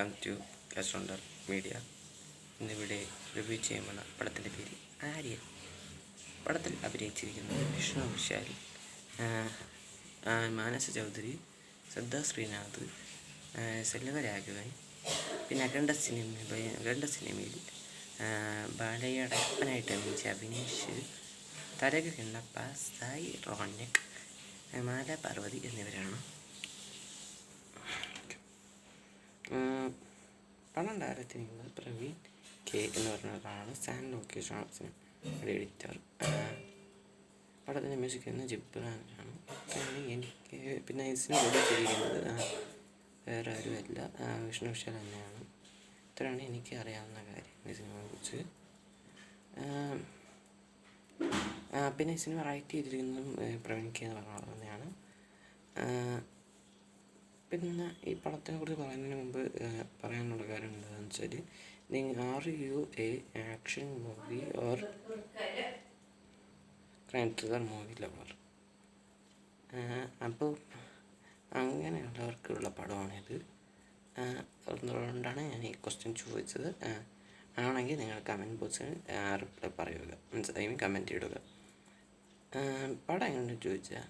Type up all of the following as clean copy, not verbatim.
Welcome to കാസ്ട്രോണ്ടർ media. ഇന്നിവിടെ review ചെയ്യാൻ വന്ന പടത്തിൻ്റെ പേര് ആര്യൻ. പടത്തിൽ അഭിനയിച്ചിരിക്കുന്നത് വിഷ്ണു വിശാൽ, മാനസ ചൗധരി, ശ്രദ്ധ ശ്രീനാഥ്, സെൽവരാഘവൻ, പിന്നെ അഖണ്ഡ സിനിമയിൽ ബാലയടപ്പനായിട്ട് അഭിനയിച്ച അഭിനേഷ്, തരക് കിണ്ണപ്പ, സായി റോണക്, മാല പാർവതി എന്നിവരാണ്. പണം ഡയറക്റ്റ് ചെയ്യുന്നത് പ്രവീൺ കെ എന്ന് പറഞ്ഞ ഒരാളാണ്. San location editor. പടത്തിൻ്റെ മ്യൂസിക് എന്ന് ജിബ്രാനാണ്. എനിക്ക് പിന്നെ ഇതിന് കൊടുത്തിരിക്കുന്നത് വേറെ ആരുമല്ല, വിഷ്ണു വിശാൽ തന്നെയാണ്. ഇത്രയാണ് എനിക്ക് അറിയാവുന്ന കാര്യം ഈ സിനിമയെ കുറിച്ച്. പിന്നെ ഈ സിനിമ റൈറ്റ് ചെയ്തിരിക്കുന്നതും പ്രവീൺ കെ എന്ന് പറഞ്ഞ ആൾ തന്നെയാണ്. പിന്നെ ഈ പടത്തിനെ കുറിച്ച് പറയുന്നതിന് മുമ്പ് പറയാനുള്ള കാര്യം എന്താണെന്ന് വെച്ചാൽ, are you A action movie or crime thriller movie lover? അപ്പോൾ അങ്ങനെയുള്ളവർക്കുള്ള പടമാണിത്. അതുകൊണ്ടാണ് ഞാൻ ഈ ക്വസ്റ്റ്യൻ ചോദിച്ചത്. ആണെങ്കിൽ നിങ്ങൾ കമൻറ്റ് ബോക്സിൽ റിപ്ലൈ പറയുക, കമൻറ്റ് ഇടുക. പടം എങ്ങനെയുണ്ടെന്ന് ചോദിച്ചാൽ,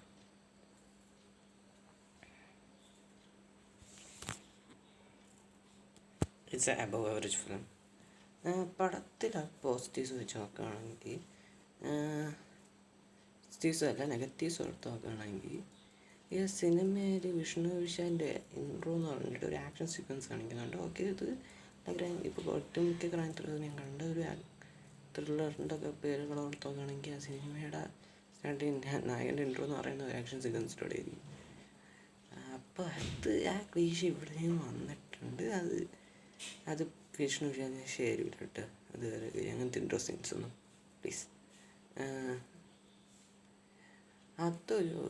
it's A above average film. പടത്തിൽ പോസിറ്റീവ്സ് വെച്ച് നോക്കുകയാണെങ്കിൽ, പോസിറ്റീവ്സ് അല്ല നെഗറ്റീവ്സ് എടുത്ത് നോക്കുകയാണെങ്കിൽ, ഈ സിനിമയിൽ വിഷ്ണു വിശാലിൻ്റെ ഇൻട്രോ എന്ന് പറഞ്ഞിട്ട് ഒരു ആക്ഷൻ സീക്വൻസ് കാണിക്കുന്നുണ്ട്. ഓക്കെ, ഇത് ഇപ്പോൾ ഒട്ടുമിക്ക ക്രൈം ത്രില്ലർ ഞാൻ കണ്ട ഒരു ത്രില്ലറിൻ്റെ ഒക്കെ പേരുകൾ എടുത്ത് നോക്കുകയാണെങ്കിൽ, ആ സിനിമയുടെ സ്റ്റാർട്ടിങ് നായകൻ്റെ ഇൻട്രോ എന്ന് പറയുന്ന ഒരു ആക്ഷൻ സീക്വൻസിലൂടെ ആയിരിക്കും. അപ്പോൾ ആ ക്ലീശ ഇവിടെയും വന്നിട്ടുണ്ട്. അത് വിഷ്ണു വിശാലിന് ശരിയില്ല കേട്ടോ. അത് അങ്ങനത്തെ ഇൻട്രസ്റ്റിങ്സ് ഒന്നും പ്ലീസ്. അതൊരു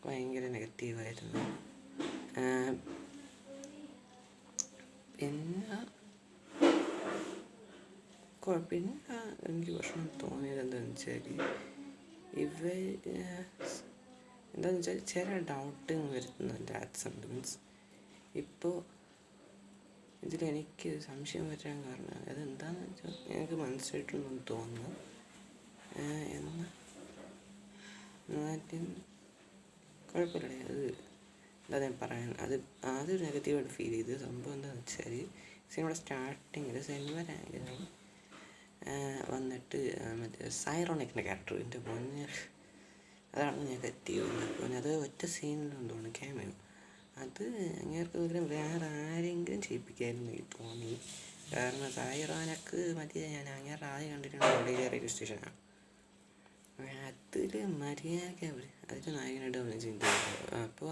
ഭയങ്കര നെഗറ്റീവായിരുന്നു. പിന്നെ എനിക്ക് പ്രശ്നം തോന്നിയത് എന്താണെന്ന് വെച്ചാൽ, എന്താണെന്ന് വെച്ചാൽ ചില ഡൗട്ടിങ് വരുത്തുന്നുണ്ട് ആക്സെൻ്റ്. മീൻസ് ഇപ്പോൾ ഇതിലെനിക്ക് സംശയം വരാൻ കാരണം അതെന്താണെന്ന് വെച്ചാൽ എനിക്ക് മനസ്സിലായിട്ടൊന്നും തോന്നുന്നു. എന്നാലും കുഴപ്പമില്ല. അത് എന്താ ഞാൻ പറയാൻ, ആദ്യം ഒരു നെഗറ്റീവായിട്ട് ഫീൽ ചെയ്ത് സംഭവം എന്താണെന്ന് വെച്ചാൽ, സിനിമയുടെ സ്റ്റാർട്ടിങ്ങിൽ സെൽവരാഘവൻ വന്നിട്ട് മറ്റേ സൈറോണിക്കിൻ്റെ ക്യാരക്ടർ എൻ്റെ മുന്നേ, അതാണ് നെഗറ്റീവ്. പിന്നെ അത് ഒറ്റ സീനിലും തോന്നുന്നു ക്യാമിയോ. അത് അങ്ങേർക്ക് പകരം വേറെ ആരെങ്കിലും ചെയ്യിപ്പിക്കായിരുന്നു എനിക്ക് തോന്നി. കാരണം സൈറോനക്ക് മറ്റേ ഞാൻ അങ്ങേറെ ആദ്യം കണ്ടിട്ടുണ്ട് വടകര റെയിൽവേ സ്റ്റേഷനാണ്. അതിൽ മര്യാദയ്ക്ക് അതിൽ നായകനായിട്ട് അഭിനയിച്ചിട്ടുണ്ട്. അപ്പോൾ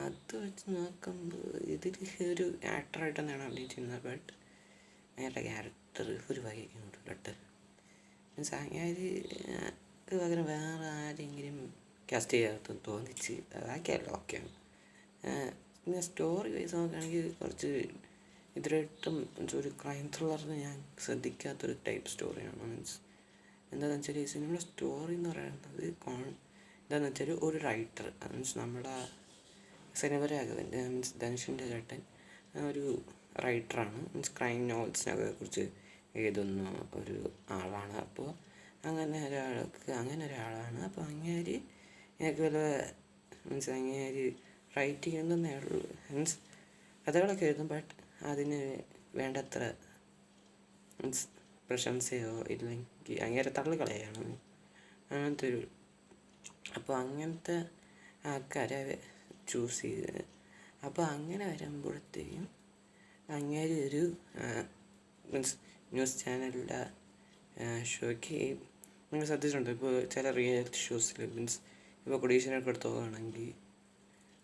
അത് വെച്ച് നോക്കുമ്പോൾ ഇതിൽ ഒരു ആക്ടറായിട്ട് തന്നെയാണ് അഭിനയിച്ചിരുന്നത്. ബട്ട് അയാളുടെ ക്യാരക്ടർ ഒരു വകയ്ക്കുന്നുണ്ട് കേട്ടോ. മീൻസ് അങ്ങേക്ക് പകരം വേറെ ആരെങ്കിലും കാസ്റ്റ് ചെയ്യാത്ത തോന്നിച്ച് അതൊക്കെയല്ല ഓക്കെയാണ്. പിന്നെ സ്റ്റോറി വൈസ് നോക്കുകയാണെങ്കിൽ കുറച്ച് ഇതിലായിട്ടും ഒരു ക്രൈം ത്രില്ലറിന് ഞാൻ ശ്രദ്ധിക്കാത്തൊരു ടൈപ്പ് സ്റ്റോറിയാണ്. മീൻസ് എന്താണെന്ന് വെച്ചാൽ, ഈ സിനിമയുടെ സ്റ്റോറി എന്ന് പറയുന്നത് എന്താണെന്ന് വെച്ചാൽ, ഒരു റൈറ്റർ, മീൻസ് നമ്മുടെ സെൽവരാഘവൻ, മീൻസ് ധനുഷിൻ്റെ ചേട്ടൻ ഒരു റൈറ്ററാണ്. മീൻസ് ക്രൈം നോവൽസിനൊക്കെ കുറിച്ച് എഴുതുന്ന ഒരു ആളാണ്. അപ്പോൾ അങ്ങനെ ഒരാളാണ്. അപ്പോൾ അങ്ങേര് എനിക്ക് വല്ല മീൻസ് അങ്ങേര് റൈറ്റ് ചെയ്യുന്നതേ ഉള്ളൂ. മീൻസ് കഥകളൊക്കെ എഴുതും, ബട്ട് അതിന് വേണ്ടത്ര മീൻസ് പ്രശംസയോ ഇല്ലെങ്കിൽ അങ്ങേരെ തള്ളിക്കളയാണ് അങ്ങനത്തെ ഒരു. അപ്പോൾ അങ്ങനത്തെ ആൾക്കാരെ ചൂസ് ചെയ്ത്, അപ്പോൾ അങ്ങനെ വരുമ്പോഴത്തേക്കും അങ്ങേര് ഒരു മീൻസ് ന്യൂസ് ചാനലിൻ്റെ ഷോയ്ക്ക് നിങ്ങൾ ശ്രദ്ധിച്ചിട്ടുണ്ട്. ഇപ്പോൾ ചില റിയാലിറ്റി ഷോസിൽ മീൻസ് ഇപ്പോൾ കൊടീശ്വരനൊക്കെ എടുത്ത് പോകുകയാണെങ്കിൽ,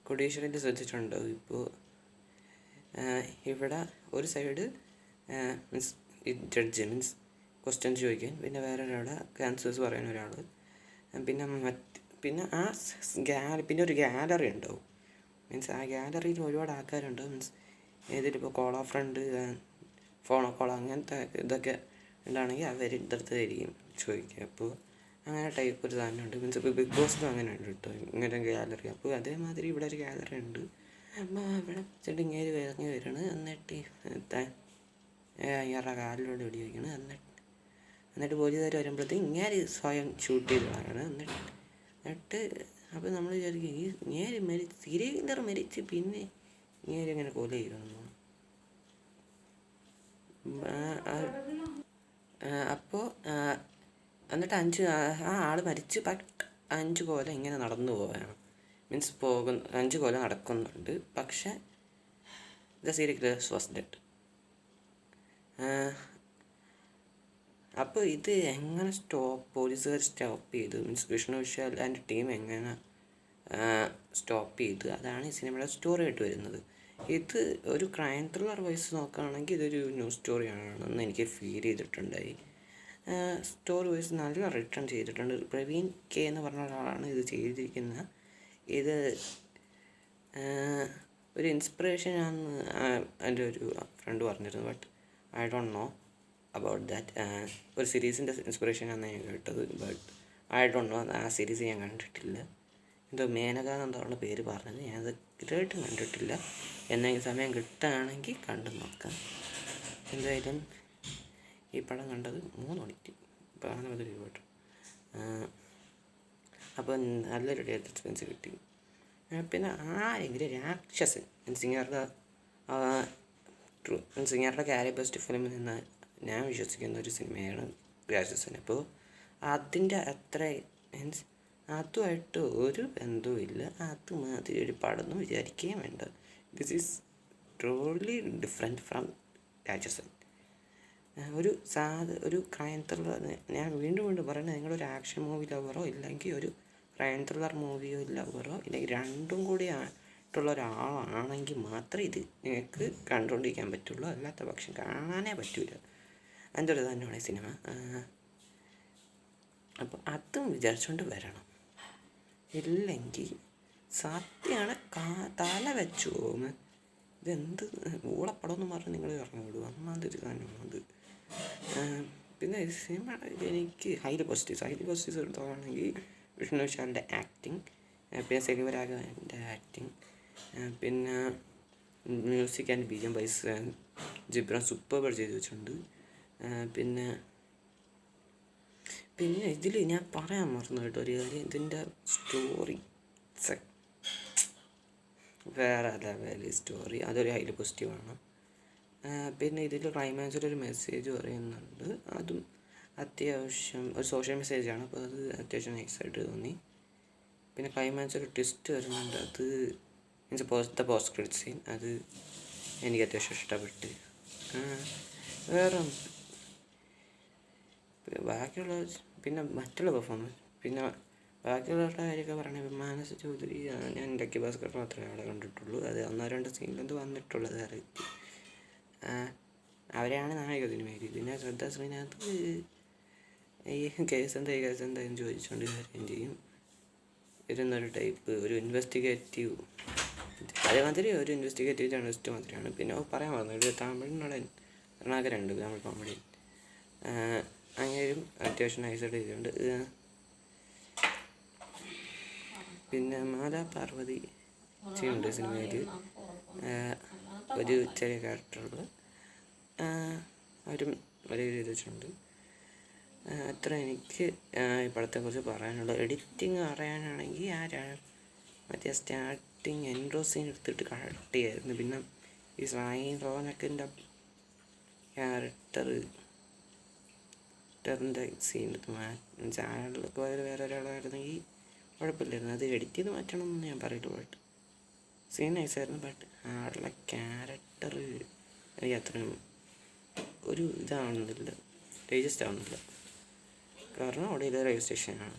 കൊടീശ്വരൻ്റെ ശ്രദ്ധിച്ചിട്ടുണ്ടോ? ഇപ്പോൾ ഇവിടെ ഒരു side means judge means question ചോദിക്കാൻ, പിന്നെ വേറെ ഒരാളെ ആൻസേഴ്സ് പറയാൻ ഒരാൾ, പിന്നെ പിന്നെ ഒരു ഗാലറി ഉണ്ടാവും. മീൻസ് ആ ഗാലറിയിൽ ഒരുപാട് ആൾക്കാരുണ്ടാവും. മീൻസ് ഏതിലിപ്പോൾ കോളോ ഫ്രണ്ട്, ഫോണോ കോളോ അങ്ങനത്തെ ഇതൊക്കെ ഉണ്ടാണെങ്കിൽ അവരുടെ അടുത്തായിരിക്കും ചോദിക്കുക. അപ്പോൾ അങ്ങനെ ടൈപ്പ് ഒരു സാധനമുണ്ട്. മീൻസ് ഇപ്പോൾ ബിഗ് ബോസിലും അങ്ങനെ ഉണ്ട് കേട്ടോ, ഇങ്ങനെ ഗാലറി. അപ്പോൾ അതേമാതിരി ഇവിടെ ഒരു ഗാലറി ഉണ്ട്. അമ്മ ഇവിടെ വെച്ചിട്ട് ഇങ്ങനെ ഇറങ്ങി വരണം. എന്നിട്ട് ഇയാളുടെ കാലിലൂടെ വെടി വയ്ക്കണം. എന്നിട്ട് പോലീസുകാർ വരുമ്പോഴത്തേക്ക് ഇങ്ങനെ സ്വയം ഷൂട്ട് ചെയ്ത് കളയണം. എന്നിട്ട് അപ്പോൾ നമ്മൾ വിചാരിക്കും ഈ ഇങ്ങനെ സീരിയൽ കില്ലർ മരിച്ച് പിന്നെ ഇങ്ങനെ ഇങ്ങനെ കൊല ചെയ്യണമെന്ന്. അപ്പോൾ എന്നിട്ട് ആ ആൾ മരിച്ച് 5 കൊല ഇങ്ങനെ നടന്നു പോവുകയാണ്. മീൻസ് 5 കൊല നടക്കുന്നുണ്ട്. പക്ഷേ the serial killer was dead. അപ്പോൾ ഇത് എങ്ങനെ പോലീസുകാർ സ്റ്റോപ്പ് ചെയ്തു, means Vishnu Vishal and team എങ്ങനെ സ്റ്റോപ്പ് ചെയ്തു, അതാണ് ഈ സിനിമയുടെ സ്റ്റോറി ആയിട്ട് വരുന്നത്. ഇത് ഒരു ക്രൈം ത്രില്ലർ വൈസ് നോക്കുകയാണെങ്കിൽ ഇതൊരു ന്യൂസ് സ്റ്റോറിയാണെന്ന് എനിക്ക് ഫീൽ ചെയ്തിട്ടുണ്ടായി. സ്റ്റോറി വൈസ് നല്ല റിട്ടേൺ ചെയ്തിട്ടുണ്ട്. പ്രവീൺ കെ എന്ന് പറഞ്ഞ ഒരാളാണ് ഇത് ചെയ്തിരിക്കുന്നത്. ഇത് ഒരു ഇൻസ്പിറേഷനാണെന്ന് എൻ്റെ ഒരു ഫ്രണ്ട് പറഞ്ഞിരുന്നു. But I don't know about that. ഒരു സീരീസിൻ്റെ ഇൻസ്പിറേഷനാണ് ഞാൻ കേട്ടത്. ബട്ട് ഐ ഡോണ്ട് നോ, ആ സീരീസ് ഞാൻ കണ്ടിട്ടില്ല. എന്തോ മേനക എന്നെന്താണ് പേര് പറഞ്ഞത്. ഞാനത് ഇതുമായിട്ടും കണ്ടിട്ടില്ല. എന്തെങ്കിലും സമയം കിട്ടുകയാണെങ്കിൽ കണ്ടു നോക്കാം. എന്തായാലും ഈ പടം കണ്ടത് 3 മണിക്ക് 11 രൂപ. അപ്പോൾ നല്ലൊരു ഡേറ്റ് എക്സ്പെൻസ് കിട്ടി. പിന്നെ ആരെങ്കിലും രാക്ഷസൻ സിംഗറുടെ ക്യാരി ബെസ്റ്റ് ഫിലിമിൽ നിന്ന് ഞാൻ വിശ്വസിക്കുന്ന ഒരു സിനിമയാണ് രാക്ഷസൻ. അപ്പോൾ അതിൻ്റെ അത്ര മീൻസ് അതുമായിട്ട് ഒരു ബന്ധവുമില്ല. അതുമാതിരി ഒരു പടം വിചാരിക്കുകയും വേണ്ട. This is truly different from രാക്ഷസൻ. ഒരു ക്രൈം ത്രില്ലർ, ഞാൻ വീണ്ടും പറയുന്നത്, നിങ്ങളൊരു ആക്ഷൻ മൂവി ലവറോ ഇല്ലെങ്കിൽ ഒരു ക്രൈം ത്രില്ലർ മൂവിയോ ലവറോ ഇല്ലെങ്കിൽ രണ്ടും കൂടി ആയിട്ടുള്ള ഒരാളാണെങ്കിൽ മാത്രമേ ഇത് നിങ്ങൾക്ക് കണ്ടുകൊണ്ടിരിക്കാൻ പറ്റുള്ളൂ. അല്ലാത്ത പക്ഷം കാണാനേ പറ്റില്ല. എൻ്റെ ഒരു തന്നെയാണ് ഈ സിനിമ. അപ്പോൾ അതും വിചാരിച്ചുകൊണ്ട് വരണം. ഇല്ലെങ്കിൽ സത്യമാണ് തല വെച്ചു പോകുന്നത്. ഇതെന്ത് ഊളപ്പടമെന്ന് പറഞ്ഞ് നിങ്ങൾ ഇറങ്ങി വിടും. അമ്മാതിരി തന്നെയാണ് അത്. പിന്നെ സിനിമ എനിക്ക് ഹൈലി പോസിറ്റീവ്സ് എടുത്തോളാണെങ്കിൽ വിഷ്ണു വിശാലിൻ്റെ ആക്ടിങ്, പിന്നെ സെൽവരാഘവൻ്റെ ആക്ടിങ്, പിന്നെ music and BGM wise Ghibran super ചെയ്ത് വെച്ചിട്ടുണ്ട്. പിന്നെ ഇതിൽ ഞാൻ പറയാൻ മറന്നു കേട്ടോ ഒരു കാര്യം. ഇതിൻ്റെ സ്റ്റോറി വേറെ ലെവൽ സ്റ്റോറി, അതൊരു ഹൈലി പോസിറ്റീവാണ്. പിന്നെ ഇതിൽ ക്ലൈമാക്സിലൊരു മെസ്സേജ് പറയുന്നുണ്ട്. അതും അത്യാവശ്യം ഒരു സോഷ്യൽ മെസ്സേജാണ്. അപ്പോൾ അത് അത്യാവശ്യം നൈസായിട്ട് തോന്നി. പിന്നെ ക്ലൈമാക്സിൽ ഒരു ട്വിസ്റ്റ് വരുന്നുണ്ട്. അത് മീൻസ് പോസ്റ്റ് ക്രെഡിറ്റ് സീൻ, അത് എനിക്ക് അത്യാവശ്യം ഇഷ്ടപ്പെട്ട്. വേറെ ബാക്കിയുള്ള പിന്നെ മറ്റുള്ള പെർഫോമൻസ്, പിന്നെ ബാക്കിയുള്ളവരുടെ കാര്യമൊക്കെ പറയണത് മാനസ ചൗധരി, ഞാൻ ലക്കി ഭാസ്കർ മാത്രമേ അവിടെ കണ്ടിട്ടുള്ളൂ. അത് 1-2 സീനിലെന്ത് വന്നിട്ടുള്ളത് അറിയിച്ചു. അവരെയാണ് നായക സിനിമയിൽ. പിന്നെ ശ്രദ്ധ ശ്രീനാഥ് ഈ കേസ് എന്തായെന്ന് ചോദിച്ചുകൊണ്ട് കാര്യം ചെയ്യും. ഇരുന്നൊരു ടൈപ്പ് ഒരു ഇൻവെസ്റ്റിഗേറ്റീവ്, അതേമാതിരി ഒരു ഇൻവെസ്റ്റിഗേറ്റീവ് ജേർണലിസ്റ്റ് മാതിരിയാണ്. പിന്നെ പറയാൻ പറഞ്ഞു ഒരു തമിഴ് നടൻ കരുണാകരനുണ്ട്, തമിഴ് കോമഡി. അങ്ങനെയും അത്യാവശ്യം നൈസായിട്ട് ചെയ്തിട്ടുണ്ട്. പിന്നെ മാലാ പാർവതി ചെയ്യുന്നുണ്ട് സിനിമയിൽ, ഒരു ചെറിയ ക്യാരക്ടറുള്ള അവരും വലിയ ചെയ്ത് വെച്ചിട്ടുണ്ട്. അത്ര എനിക്ക് ഈ പടത്തെക്കുറിച്ച് പറയാനുള്ളത്. എഡിറ്റിങ് പറയാനാണെങ്കിൽ മറ്റേ സ്റ്റാർട്ടിങ് എൻട്രോ സീൻ എടുത്തിട്ട് കട്ട് ചെയ്യായിരുന്നു. പിന്നെ ഈ സായി റോനക്കിൻ്റെ ക്യാരക്ടറിൻ്റെ സീൻ എടുത്ത് ചാനലിലൊക്കെ വേറെ ഒരാളായിരുന്നെങ്കിൽ കുഴപ്പമില്ലായിരുന്നു. അത് എഡിറ്റ് ചെയ്ത് മാറ്റണം എന്ന് ഞാൻ പറയുള്ളൂ. ബട്ട് സീൻ നൈസായിരുന്നു. ബട്ട് ആളുടെ ക്യാരക്ടർ എനിക്ക് അത്രയും ഒരു ഇതാവുന്നില്ല, ഡൈജസ്റ്റ് ആവുന്നില്ല. കാരണം അവിടെ ഇത് റെയിൽവേ സ്റ്റേഷനാണ്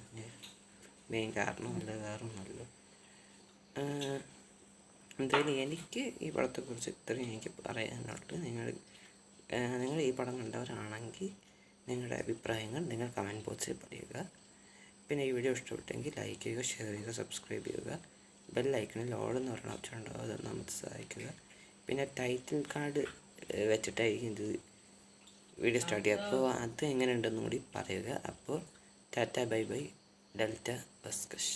മെയിൻ കാരണമല്ല, വേറെ ഒന്നുമല്ല. എന്തായാലും എനിക്ക് ഈ പടത്തെക്കുറിച്ച് ഇത്രയും എനിക്ക് പറയാനുള്ളത്. നിങ്ങൾ ഈ പടം കണ്ടവരാണെങ്കിൽ നിങ്ങളുടെ അഭിപ്രായങ്ങൾ നിങ്ങൾ കമൻറ്റ് ബോക്സിൽ പറയുക. പിന്നെ ഈ വീഡിയോ ഇഷ്ടപ്പെട്ടെങ്കിൽ ലൈക്ക് ചെയ്യുക, ഷെയർ ചെയ്യുക, സബ്സ്ക്രൈബ് ചെയ്യുക. ബെല്ലൈക്കണിൽ ഓൾ എന്ന് പറഞ്ഞ ഓപ്ഷൻ ഉണ്ടാവും, അത് നമുക്ക് സഹായിക്കുക. പിന്നെ ടൈറ്റിൽ കാർഡ് വെച്ചിട്ടായിരിക്കും ഇത് വീഡിയോ സ്റ്റാർട്ട് ചെയ്യുക. അപ്പോൾ അത് എങ്ങനെ ഉണ്ടെന്നും കൂടി പറയുക. അപ്പോൾ ടാറ്റ ബൈ ബൈ ഡെൽറ്റ ബസ്കഷ്.